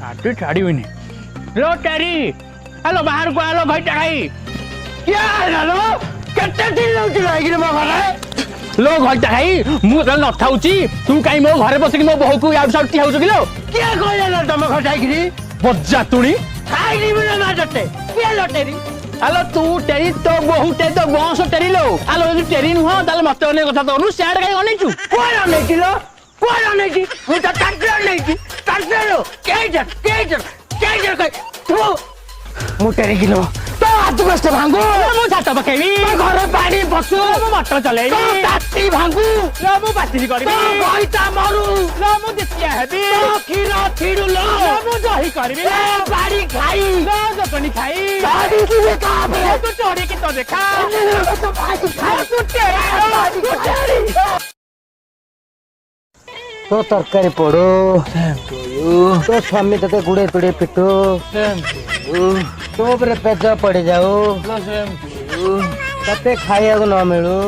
आटे छाड़ीबनी लो टेरी हेलो बाहर को आलो भाई टाई क्या हेलो केते दिन लउची लागिरे मो घरे लो घर टाई मु त न थाउची तू काई मो घरे बसिक मो बहू को आउट साउट हाउच किलो क्या कहला ना तुम घर टाईगिरी बज्जा तुणी खाइनी बिना ना जटे क्या लटेरी हेलो तू टेरी तो बहू टे तो बंस टेरी लो हेलो यदि टेरी नुह ताले मते अने कथा तो नु सैड काई अनेचू कोन अनेकिलो कोन अनेकी मु त टाटर नेकी टाटर केजर तू मु टेरी किलो तो हाथ कष्ट भांगू मु छात पकेबी घर पानी पसु मु मोटर चलेबी तो ताती भांगू लो मु बातिल करबी तो गईता मरु लो मु दिसिया हेबी तो खीरा थिडु लो मु दही करबी लो बाड़ी खाई लो जकनी खाई बाड़ी की देखा तू चोरी की तो देखा तो बाड़ी खाई तू टेरी तो तरकारी पड़ो तो स्वामी तते गुड़े तुड़े पिटो तो पेज पड़ जाओ तते खाया न मिलू।